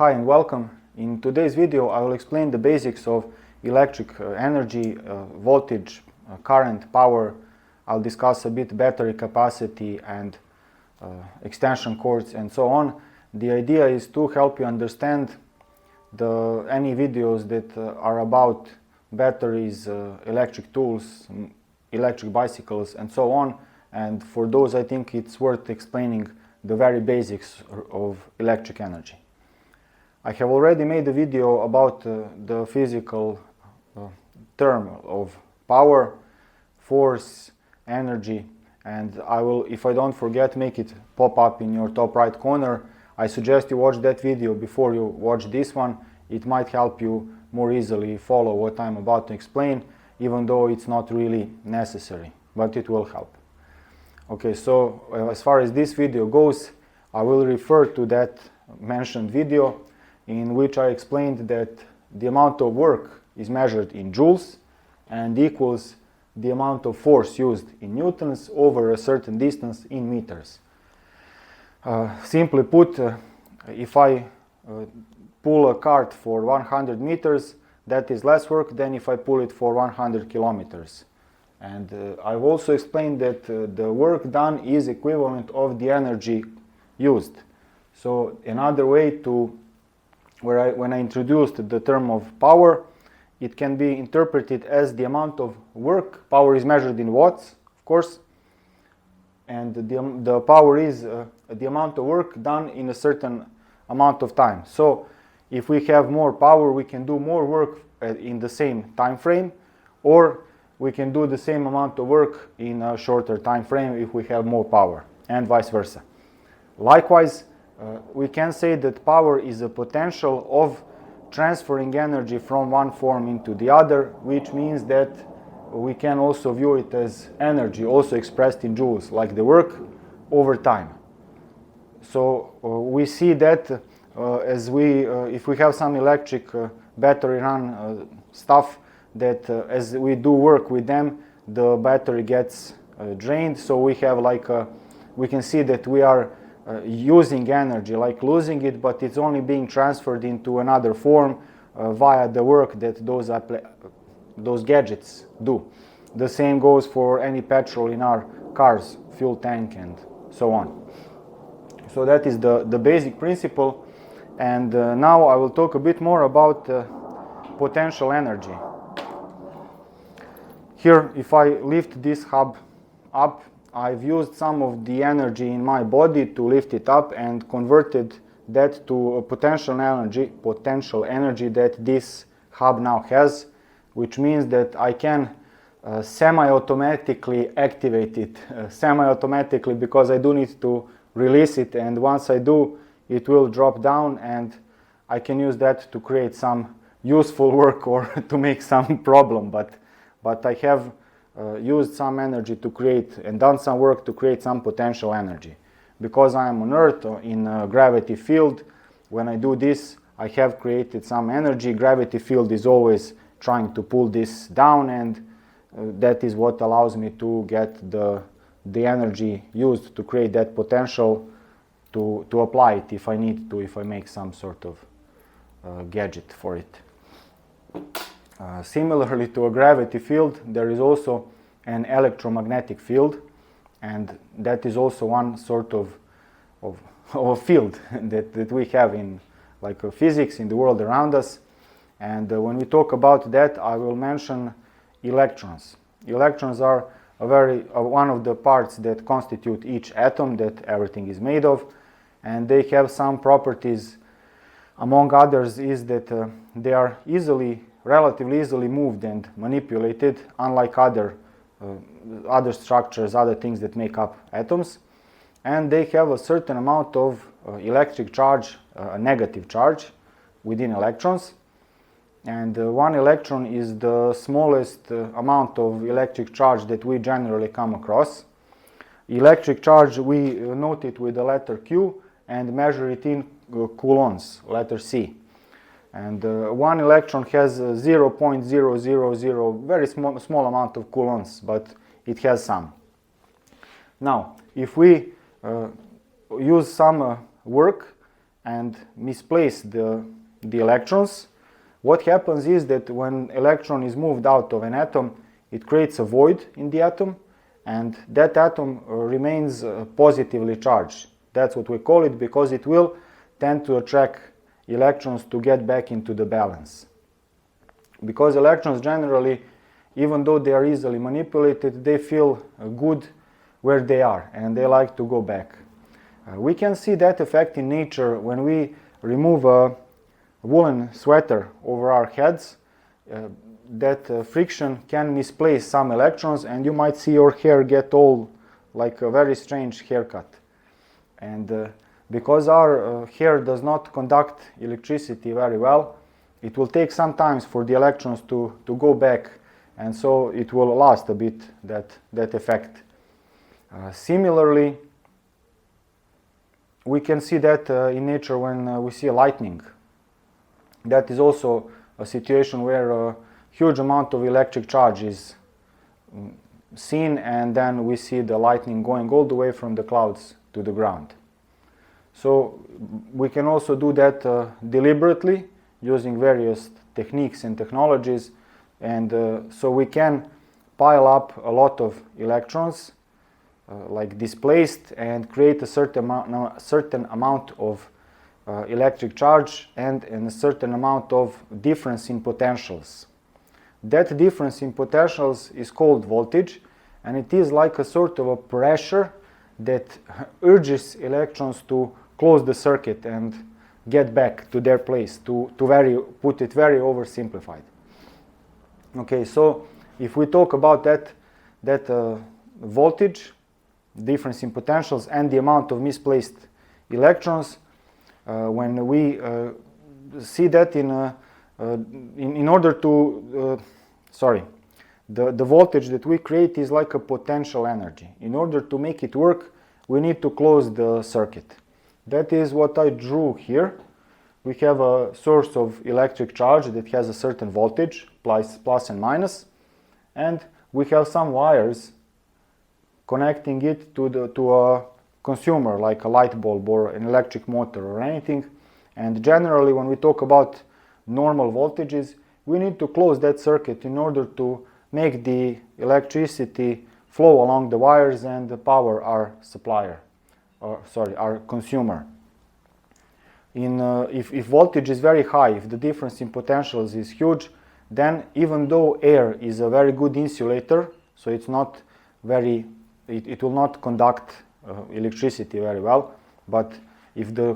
Hi and welcome. In today's video I will explain the basics of electric energy, voltage, current, power. I'll discuss a bit battery capacity and extension cords and so on. The idea is to help you understand any videos that are about batteries, electric tools, electric bicycles and so on. And for those I think it's worth explaining the very basics of electric energy. I have already made a video about the physical term of power, force, energy, and I will, if I don't forget, make it pop up in your top right corner. I suggest you watch that video before you watch this one. It might help you more easily follow what I'm about to explain, even though it's not really necessary, but it will help. Okay, so as far as this video goes, I will refer to that mentioned video in which I explained that the amount of work is measured in joules and equals the amount of force used in newtons over a certain distance in meters. Simply put, if I pull a cart for 100 meters, that is less work than if I pull it for 100 kilometers. And I've also explained that the work done is equivalent of the energy used. So another way to when I introduced the term of power, it can be interpreted as the amount of work. Power is measured in watts, of course, and the power is the amount of work done in a certain amount of time. So if we have more power, we can do more work in the same time frame, or we can do the same amount of work in a shorter time frame if we have more power, and vice versa. Likewise, we can say that power is a potential of transferring energy from one form into the other, which means that we can also view it as energy, also expressed in joules, like the work over time. So we see that if we have some electric battery run stuff, that as we do work with them, the battery gets drained. So we have we can see that we are using energy, like losing it, but it's only being transferred into another form via the work that those gadgets do. The same goes for any petrol in our cars, fuel tank and so on. So that is the basic principle, and now I will talk a bit more about potential energy. Here, if I lift this hub up, I've used some of the energy in my body to lift it up and converted that to a potential energy that this hub now has, which means that I can semi-automatically activate it, semi-automatically, because I do need to release it, and once I do, it will drop down and I can use that to create some useful work or to make some problem, but I have used some energy to create and done some work to create some potential energy. Because I am on Earth in a gravity field, when I do this, I have created some energy. Gravity field is always trying to pull this down, and that is what allows me to get the energy used to create that potential to apply it if I need to, if I make some sort of gadget for it. Similarly to a gravity field, there is also an electromagnetic field, and that is also one sort of a field that we have in physics in the world around us. And when we talk about that, I will mention electrons. Electrons are one of the parts that constitute each atom that everything is made of, and they have some properties. Among others is that they are relatively easily moved and manipulated, unlike other structures, other things that make up atoms. And they have a certain amount of electric charge, a negative charge within electrons. And 1 electron is the smallest amount of electric charge that we generally come across. Electric charge, we note it with the letter Q and measure it in coulombs, letter C. And 1 electron has 0.000, very small amount of coulombs, but it has some. Now, if we use some work and misplace the electrons, what happens is that when electron is moved out of an atom, it creates a void in the atom, and that atom remains positively charged. That's what we call it, because it will tend to attract electrons to get back into the balance. Because electrons generally, even though they are easily manipulated, they feel good where they are and they like to go back. We can see that effect in nature when we remove a woolen sweater over our heads. That friction can misplace some electrons, and you might see your hair get all like a very strange haircut. And because our hair does not conduct electricity very well, it will take some time for the electrons to go back, and so it will last a bit, that effect. Similarly, we can see that in nature when we see lightning. That is also a situation where a huge amount of electric charge is seen, and then we see the lightning going all the way from the clouds to the ground. So we can also do that deliberately using various techniques and technologies, and so we can pile up a lot of electrons like displaced and create a certain amount of electric charge and a certain amount of difference in potentials. That difference in potentials is called voltage, and it is like a sort of a pressure that urges electrons to close the circuit and get back to their place, to put it very oversimplified. Okay, so if we talk about that voltage, difference in potentials, and the amount of misplaced electrons, when we see that in order to, the voltage that we create is like a potential energy. In order to make it work, we need to close the circuit. That is what I drew here. We have a source of electric charge that has a certain voltage, plus and minus, and we have some wires connecting it to a consumer, like a light bulb or an electric motor or anything. And generally, when we talk about normal voltages, we need to close that circuit in order to make the electricity flow along the wires and power our our consumer. If voltage is very high, if the difference in potentials is huge, then even though air is a very good insulator, so it's not very, it will not conduct electricity very well, but if the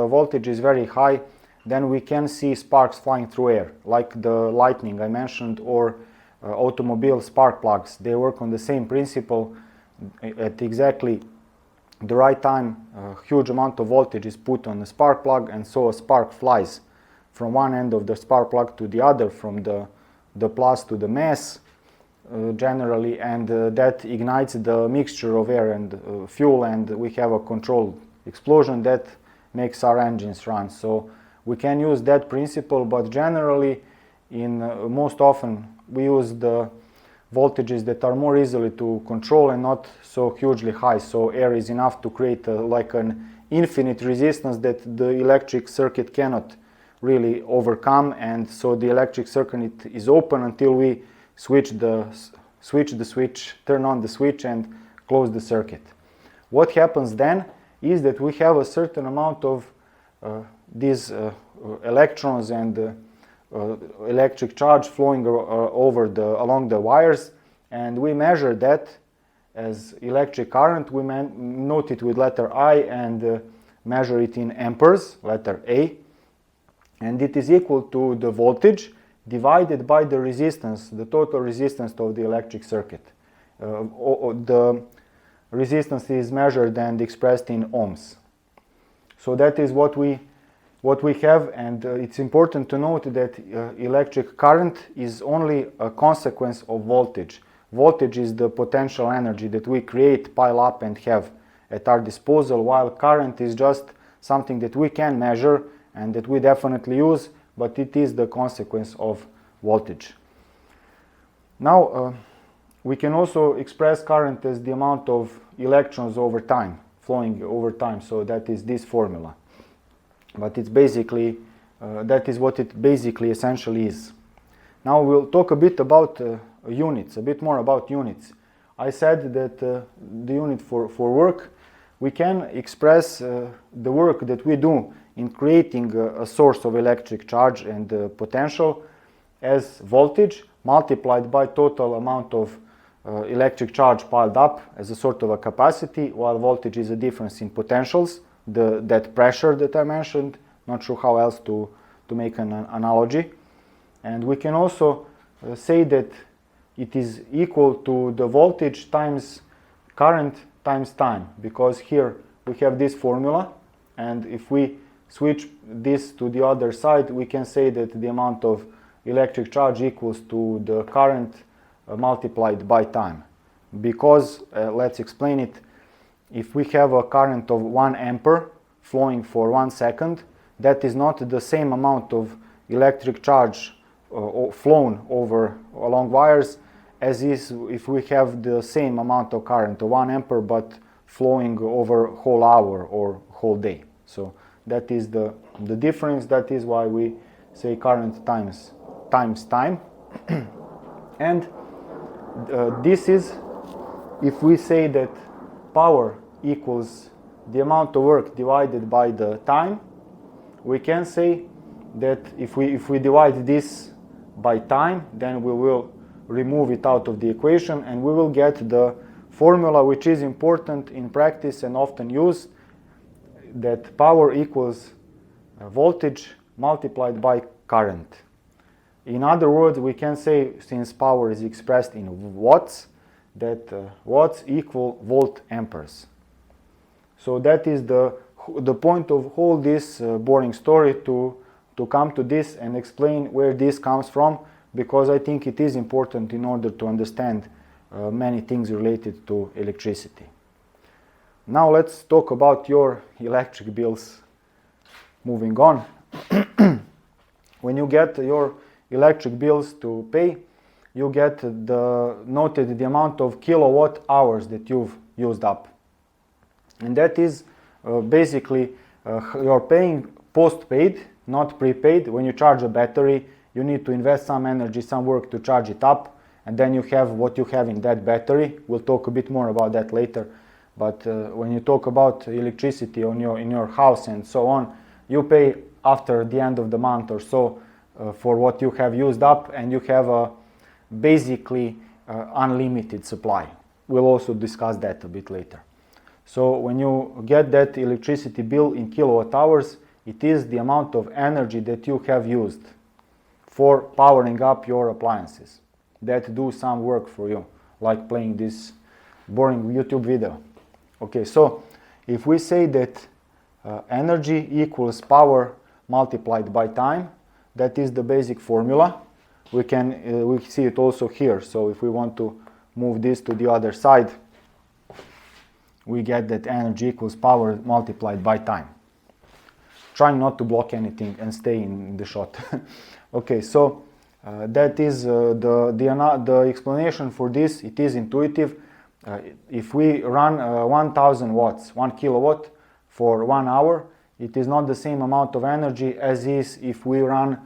voltage is very high, then we can see sparks flying through air, like the lightning I mentioned, or automobile spark plugs. They work on the same principle. At exactly the right time, a huge amount of voltage is put on the spark plug, and so a spark flies from one end of the spark plug to the other, from the plus to the mass generally, and that ignites the mixture of air and fuel, and we have a controlled explosion that makes our engines run. So we can use that principle, but generally, most often we use the voltages that are more easily to control and not so hugely high, so air is enough to create like an infinite resistance that the electric circuit cannot really overcome, and so the electric circuit is open until we turn on the switch and close the circuit. What happens then is that we have a certain amount of these electrons and electric charge flowing along the wires, and we measure that as electric current. We note it with letter I and measure it in amperes, letter A, and it is equal to the voltage divided by the resistance, the total resistance of the electric circuit. The resistance is measured and expressed in ohms. So that is what we have, and it's important to note that electric current is only a consequence of voltage. Voltage is the potential energy that we create, pile up, and have at our disposal, while current is just something that we can measure and that we definitely use, but it is the consequence of voltage. Now, we can also express current as the amount of electrons over time, flowing over time, so that is this formula. but it's basically, that is what it basically essentially is. Now we'll talk a bit about units, a bit more about units. I said that the unit for work, we can express the work that we do in creating a source of electric charge and potential as voltage multiplied by total amount of electric charge piled up as a sort of a capacity, while voltage is a difference in potentials, that pressure that I mentioned. Not sure how else to make an analogy. And we can also say that it is equal to the voltage times current times time, because here we have this formula, and if we switch this to the other side, we can say that the amount of electric charge equals to the current multiplied by time. Because, let's explain it, if we have a current of 1 ampere flowing for 1 second, that is not the same amount of electric charge flown along wires as is if we have the same amount of current of 1 ampere but flowing over whole hour or whole day. So that is the difference. That is why we say current times time. And this is if we say that power equals the amount of work divided by the time. We can say that if we divide this by time, then we will remove it out of the equation and we will get the formula which is important in practice and often used, that power equals voltage multiplied by current. In other words, we can say, since power is expressed in watts, that watts equal volt amperes. So that is the point of all this boring story, to come to this and explain where this comes from, because I think it is important in order to understand many things related to electricity. Now let's talk about your electric bills. Moving on. When you get your electric bills to pay, you get noted the amount of kilowatt hours that you've used up. And that is basically you're paying post-paid, not prepaid. When you charge a battery, you need to invest some energy, some work to charge it up, and then you have what you have in that battery. We'll talk a bit more about that later. But when you talk about electricity in your house and so on, you pay after the end of the month or so for what you have used up, and you have a basically unlimited supply. We'll also discuss that a bit later. So when you get that electricity bill in kilowatt hours, it is the amount of energy that you have used for powering up your appliances that do some work for you, like playing this boring YouTube video. Okay, so if we say that energy equals power multiplied by time, that is the basic formula. We see it also here. So if we want to move this to the other side, we get that energy equals power multiplied by time. Trying not to block anything and stay in the shot. Okay, so that is the explanation for this. It is intuitive. If we run 1000 watts, 1 kilowatt for 1 hour, it is not the same amount of energy as is if we run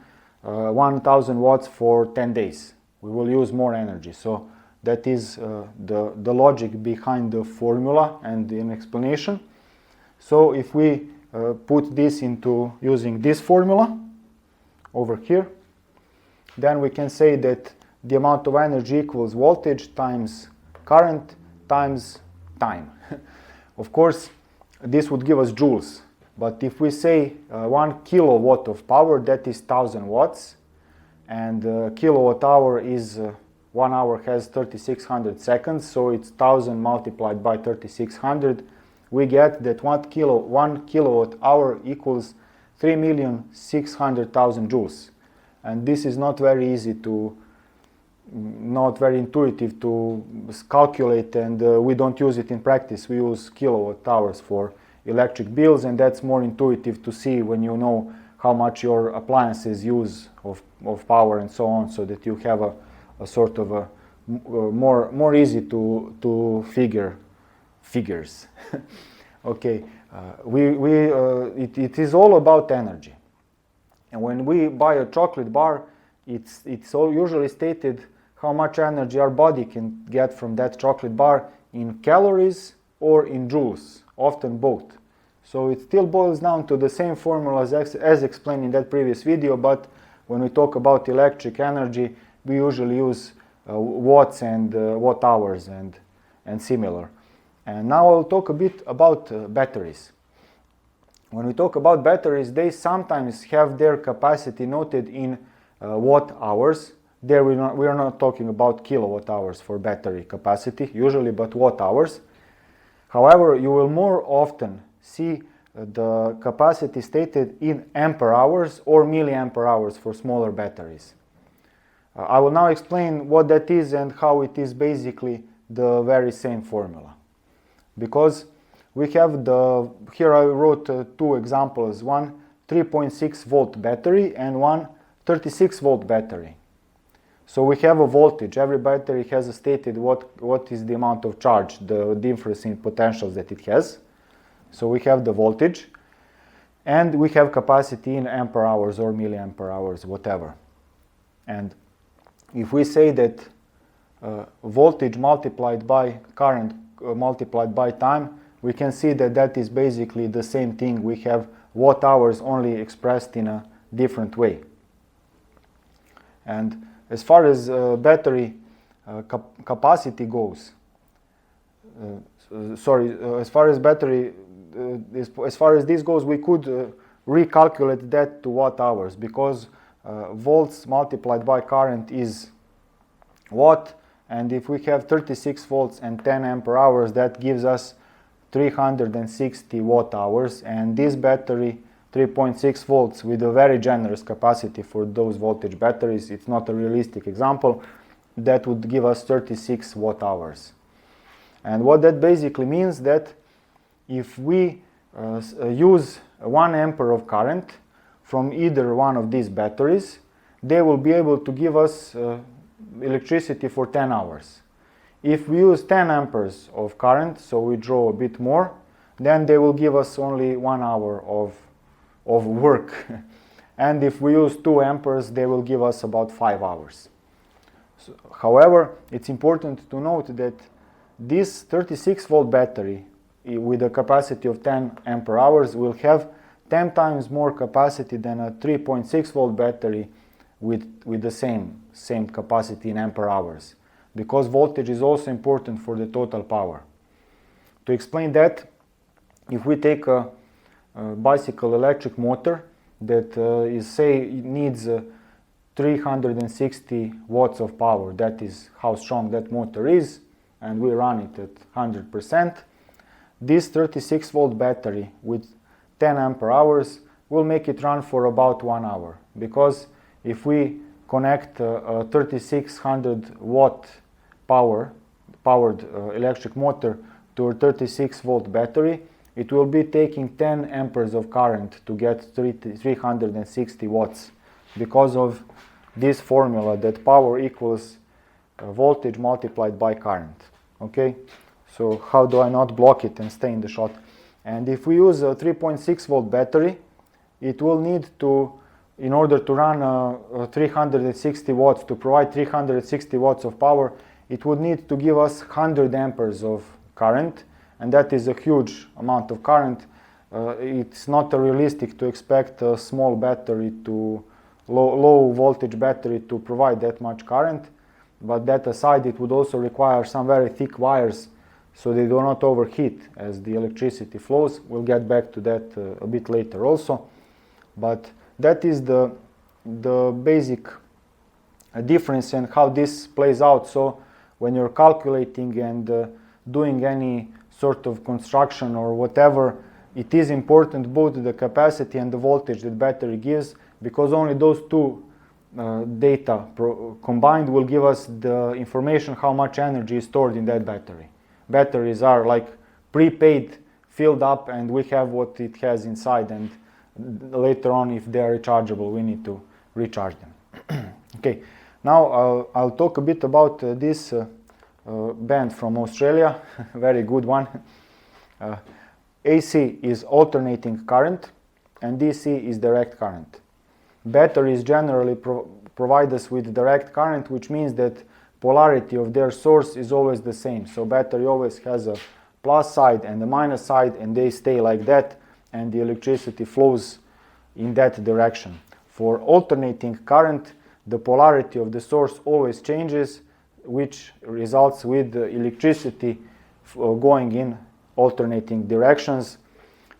1000 watts for 10 days. We will use more energy. So that is the logic behind the formula and an explanation. So if we put this into using this formula over here, then we can say that the amount of energy equals voltage times current times time. Of course, this would give us joules. But if we say 1 kilowatt of power, that is 1000 watts, and kilowatt hour is 1 hour has 3600 seconds, so it's 1000 multiplied by 3600. We get that 1 kilowatt hour equals 3,600,000 joules. And this is not very easy not very intuitive to calculate, and we don't use it in practice. We use kilowatt hours for electric bills, and that's more intuitive to see when you know how much your appliances use of power and so on, so that you have a sort of a more easy to figures. Okay, it is all about energy. And when we buy a chocolate bar, it's all usually stated how much energy our body can get from that chocolate bar in calories or in joules, often both. So it still boils down to the same formula as explained in that previous video, but when we talk about electric energy, we usually use watts and watt hours and similar. And now I'll talk a bit about batteries. When we talk about batteries, they sometimes have their capacity noted in watt hours. There we are not talking about kilowatt hours for battery capacity usually, but watt hours. However, you will more often see the capacity stated in ampere hours or milliampere hours for smaller batteries. I will now explain what that is and how it is basically the very same formula. Because we have here I wrote two examples, one 3.6 volt battery and one 36 volt battery. So we have a voltage. Every battery has stated what is the amount of charge, the difference in potentials that it has. So we have the voltage and we have capacity in ampere hours or milliampere hours, whatever. And if we say that voltage multiplied by current multiplied by time, we can see that that is basically the same thing. We have watt hours only expressed in a different way. And as far as battery capacity goes, as far as battery, as far as this goes, we could recalculate that to watt hours, because volts multiplied by current is watt, and if we have 36 volts and 10 ampere hours, that gives us 360 watt hours. And this battery, 3.6 volts with a very generous capacity for those voltage batteries, it's not a realistic example, that would give us 36 watt hours. And what that basically means that if we use 1 ampere of current from either one of these batteries, they will be able to give us electricity for 10 hours. If we use 10 amperes of current, so we draw a bit more, then they will give us only 1 hour of work. And if we use 2 amperes, they will give us about 5 hours. So, however, it's important to note that this 36 volt battery with a capacity of 10 ampere hours will have 10 times more capacity than a 3.6 volt battery with the same capacity in ampere hours, because voltage is also important for the total power. To explain that, if we take a bicycle electric motor that needs 360 watts of power, that is how strong that motor is, and we run it at 100%, this 36 volt battery with 10 ampere hours will make it run for about 1 hour, because if we connect a 3600 watt powered electric motor to a 36 volt battery, it will be taking 10 amperes of current to get 360 watts, because of this formula that power equals voltage multiplied by current. Okay, so how do I not block it and stay in the shot? And if we use a 3.6 volt battery, it will need to, in order to run 360 watts, to provide 360 watts of power, it would need to give us 100 amperes of current, and that is a huge amount of current. It's not realistic to expect a small battery low voltage battery to provide that much current, but that aside, it would also require some very thick wires so they do not overheat as the electricity flows. We'll get back to that a bit later also, but that is the basic difference in how this plays out. So when you're calculating and doing any sort of construction or whatever, it is important both the capacity and the voltage that battery gives, because only those two data combined will give us the information how much energy is stored in that battery. Batteries are like prepaid, filled up, and we have what it has inside, and later on, if they are rechargeable, we need to recharge them. Okay, now I'll talk a bit about this band from Australia, very good one. AC is alternating current and DC is direct current. Batteries generally provide us with direct current, which means that polarity of their source is always the same. So battery always has a plus side and a minus side, and they stay like that, and the electricity flows in that direction. For alternating current, the polarity of the source always changes, which results with the electricity going in alternating directions.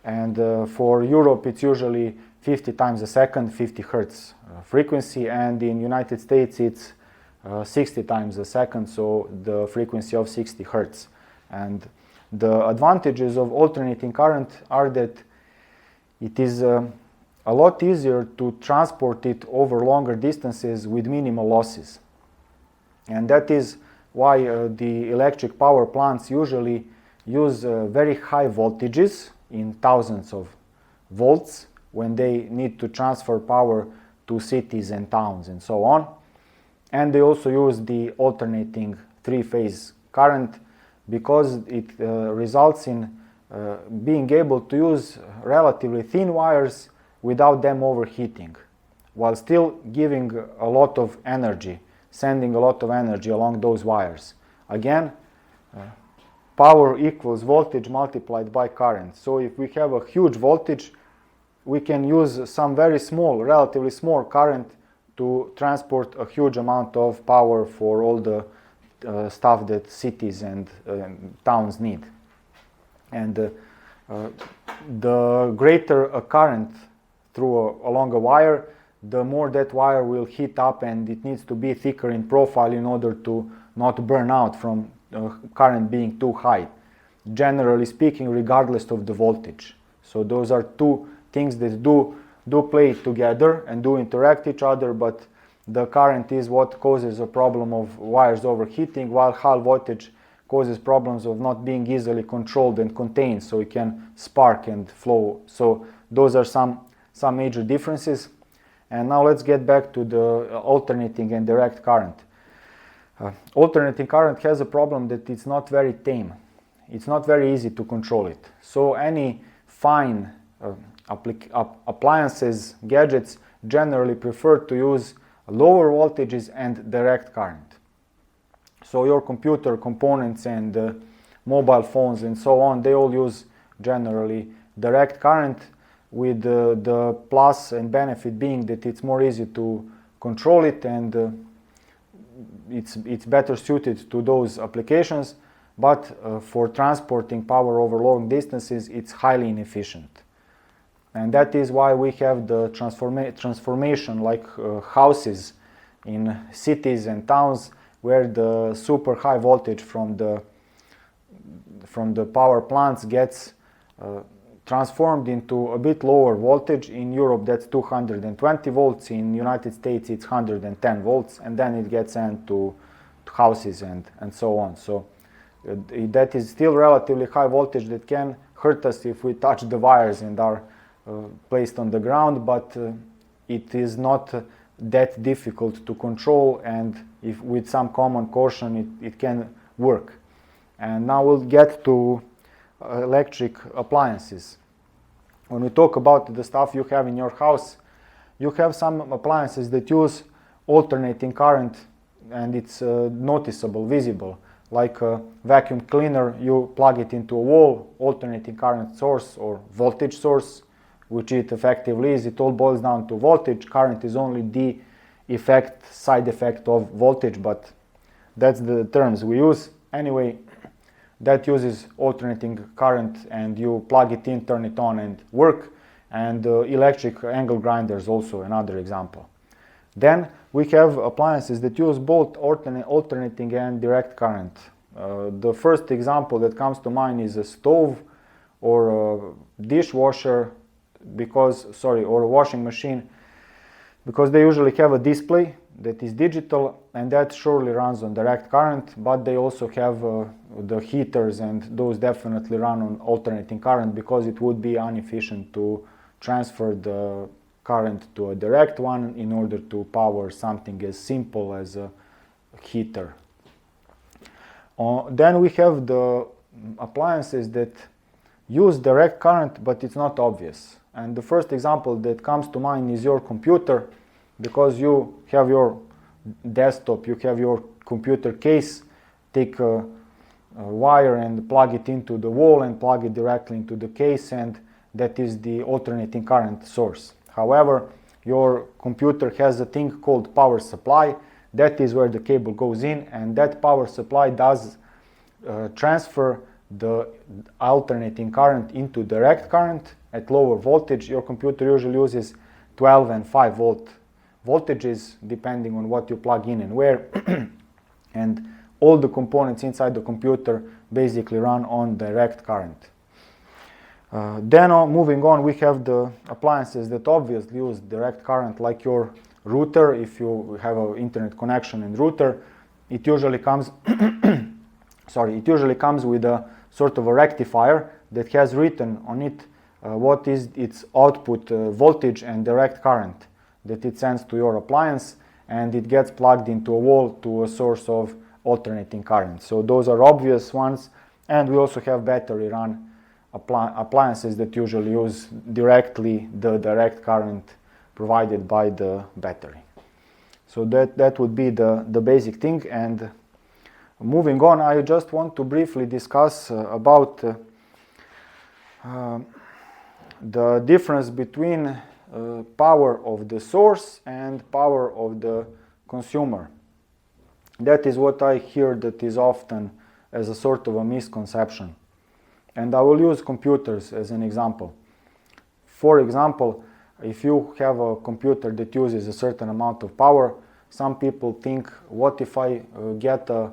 And for Europe, it's usually 50 times a second, 50 hertz frequency, and in United States it's 60 times a second, so the frequency of 60 hertz. And the advantages of alternating current are that it is a lot easier to transport it over longer distances with minimal losses. And that is why the electric power plants usually use very high voltages in thousands of volts when they need to transfer power to cities and towns and so on. And they also use the alternating three-phase current because it results in being able to use relatively thin wires without them overheating, while still giving a lot of energy, sending a lot of energy along those wires. Again, power equals voltage multiplied by current. So if we have a huge voltage, we can use some very small, relatively small current to transport a huge amount of power for all the stuff that cities and towns need. And the greater a current through along a wire, the more that wire will heat up, and it needs to be thicker in profile in order to not burn out from current being too high, generally speaking, regardless of the voltage. So those are two things that do play together and do interact each other, but the current is what causes a problem of wires overheating, while high voltage causes problems of not being easily controlled and contained, so it can spark and flow. So those are some major differences. And now let's get back to the alternating and direct current. Alternating current has a problem that it's not very tame. It's not very easy to control it. So any fine appliances, gadgets generally prefer to use lower voltages and direct current. So your computer components and mobile phones and so on, they all use generally direct current, with the plus and benefit being that it's more easy to control it, and it's better suited to those applications, but for transporting power over long distances, it's highly inefficient. And that is why we have the transformation like houses in cities and towns, where the super high voltage from the power plants gets transformed into a bit lower voltage. In Europe that's 220 volts, in United States it's 110 volts, and then it gets sent to houses and so on. So that is still relatively high voltage that can hurt us if we touch the wires and are placed on the ground, but it is not that difficult to control, and if with some common caution it can work. And now we'll get to electric appliances. When we talk about the stuff you have in your house, you have some appliances that use alternating current, and it's noticeable, visible. Like a vacuum cleaner, you plug it into a wall, alternating current source or voltage source, which it effectively is. It all boils down to voltage. Current is only the side effect of voltage, but that's the terms we use. Anyway, that uses alternating current, and you plug it in, turn it on, and work. And electric angle grinders also another example. Then we have appliances that use both alternating and direct current. The first example that comes to mind is a stove or a dishwasher, or a washing machine, because they usually have a display that is digital, and that surely runs on direct current, but they also have the heaters, and those definitely run on alternating current, because it would be inefficient to transfer the current to a direct one in order to power something as simple as a heater. Then we have the appliances that use direct current, but it's not obvious. And the first example that comes to mind is your computer, because you have your desktop, you have your computer case, take a wire and plug it into the wall and plug it directly into the case, and that is the alternating current source. However, your computer has a thing called power supply. That is where the cable goes in, and that power supply does transfer the alternating current into direct current at lower voltage. Your computer usually uses 12 and 5 volt voltages depending on what you plug in and where. And all the components inside the computer basically run on direct current. Moving on, we have the appliances that obviously use direct current, like your router. If you have an internet connection and router, it usually comes it usually comes with a sort of a rectifier that has written on it what is its output voltage and direct current that it sends to your appliance, and it gets plugged into a wall to a source of alternating current. So those are obvious ones, and we also have battery run appliances that usually use directly the direct current provided by the battery. So that would be the basic thing. And moving on, I just want to briefly discuss about the difference between power of the source and power of the consumer. That is what I hear that is often as a sort of a misconception. And I will use computers as an example. For example, if you have a computer that uses a certain amount of power, some people think, what if I get a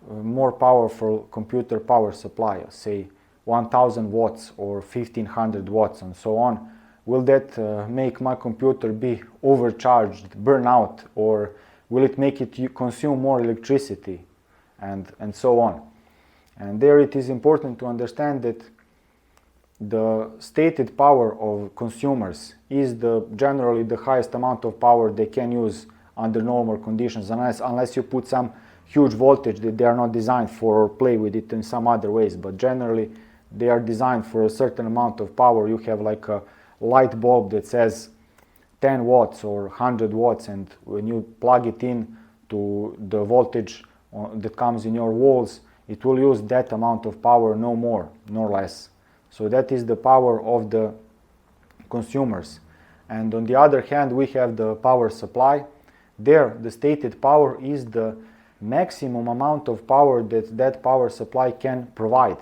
more powerful computer power supply, say 1000 watts or 1500 watts and so on? Will that make my computer be overcharged, burn out, or will it make it consume more electricity, and so on? And there it is important to understand that the stated power of consumers is generally the highest amount of power they can use under normal conditions, unless you put some huge voltage that they are not designed for, or play with it in some other ways. But generally they are designed for a certain amount of power. You have like a light bulb that says 10 watts or 100 watts, and when you plug it in to the voltage that comes in your walls, it will use that amount of power, no more nor less. So that is the power of the consumers. And on the other hand, we have the power supply. There, the stated power is the maximum amount of power that power supply can provide,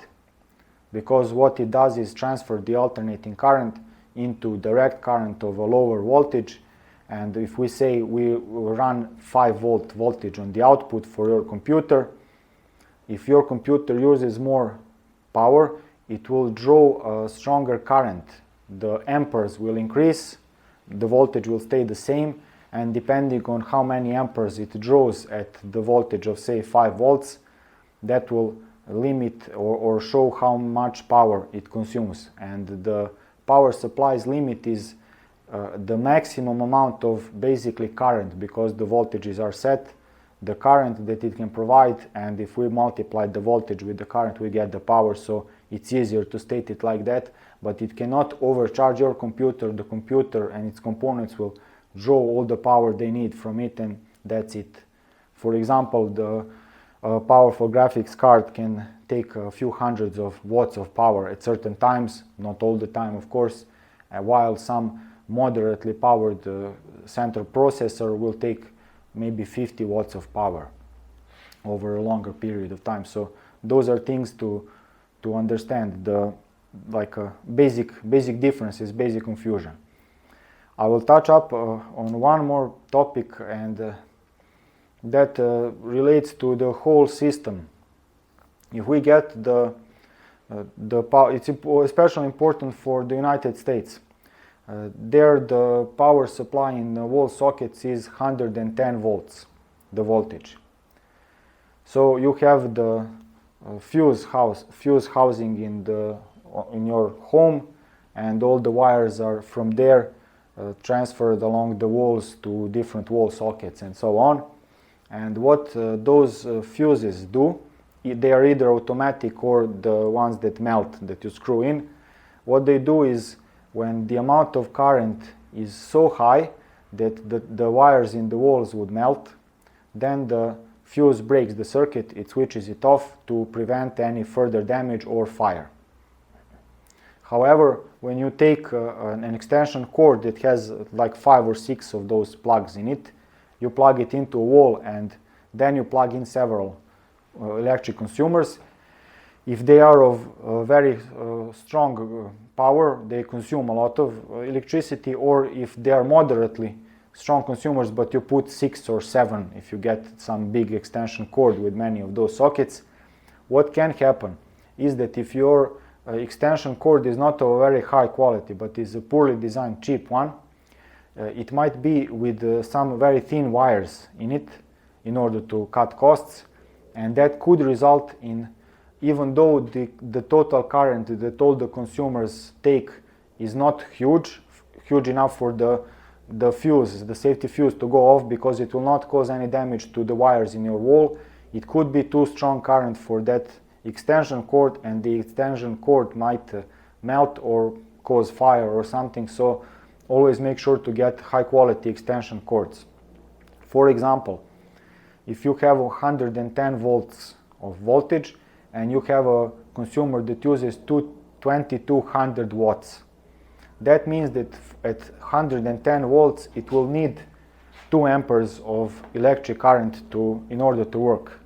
because what it does is transfer the alternating current into direct current of a lower voltage. And if we say we run 5 volt voltage on the output for your computer, if your computer uses more power, it will draw a stronger current. The amperes will increase, the voltage will stay the same, and depending on how many amperes it draws at the voltage of, say, 5 volts, that will limit or show how much power it consumes. And the power supply's limit is the maximum amount of basically current, because the voltages are set, the current that it can provide, and if we multiply the voltage with the current, we get the power. So it's easier to state it like that, but it cannot overcharge your computer. The computer and its components will draw all the power they need from it, and that's it. For example, the powerful graphics card can take a few hundreds of watts of power at certain times, not all the time of course, while some moderately powered central processor will take maybe 50 watts of power over a longer period of time. So those are things to understand, the basic differences, basic confusion. I will touch up on one more topic, and that relates to the whole system. If we get the power, it's especially important for the United States. There the power supply in the wall sockets is 110 volts, the voltage. So you have the fuse housing in your home, and all the wires are from there transferred along the walls to different wall sockets and so on. And what those fuses do they are either automatic or the ones that melt, that you screw in. What they do is, when the amount of current is so high that the wires in the walls would melt, then the fuse breaks the circuit, it switches it off to prevent any further damage or fire. However, when you take an extension cord that has like 5 or 6 of those plugs in it, you plug it into a wall and then you plug in several electric consumers. If they are of very strong power, they consume a lot of electricity, or if they are moderately strong consumers but you put 6 or 7, if you get some big extension cord with many of those sockets, what can happen is that if your extension cord is not of a very high quality but is a poorly designed cheap one, it might be with some very thin wires in it in order to cut costs, and that could result in, even though the total current that all the consumers take is not huge enough for the fuse, the safety fuse, to go off, because it will not cause any damage to the wires in your wall. It could be too strong current for that extension cord, and the extension cord might melt or cause fire or something. So always make sure to get high quality extension cords. For example, if you have 110 volts of voltage and you have a consumer that uses 2200 watts, that means that at 110 volts it will need 2 amperes of electric current in order to work.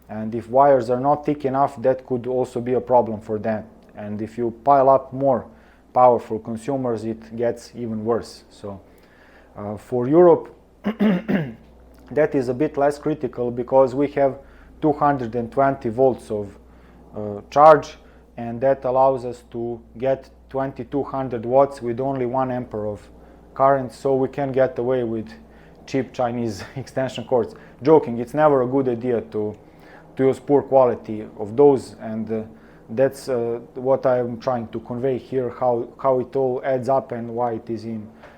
And if wires are not thick enough, that could also be a problem for them. And if you pile up more powerful consumers, it gets even worse. So for Europe, that is a bit less critical, because we have 220 volts of charge, and that allows us to get 2200 watts with only 1 ampere of current, so we can get away with cheap Chinese extension cords. Joking, it's never a good idea to use poor quality of those, and that's what I'm trying to convey here, how it all adds up and why it is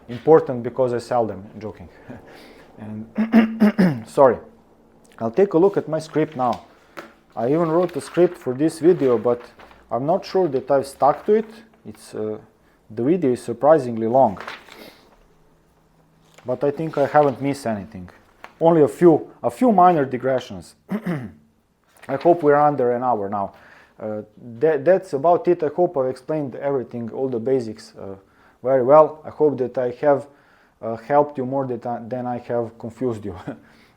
important, because I sell them. Joking. And sorry, I'll take a look at my script now. I even wrote a script for this video, but I'm not sure that I've stuck to it. The video is surprisingly long, but I think I haven't missed anything. Only a few minor digressions. I hope we're under an hour now. That's about it. I hope I've explained everything, all the basics very well. I hope that I have helped you more than I have confused you.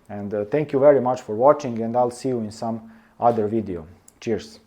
And thank you very much for watching, and I'll see you in some other video. Cheers.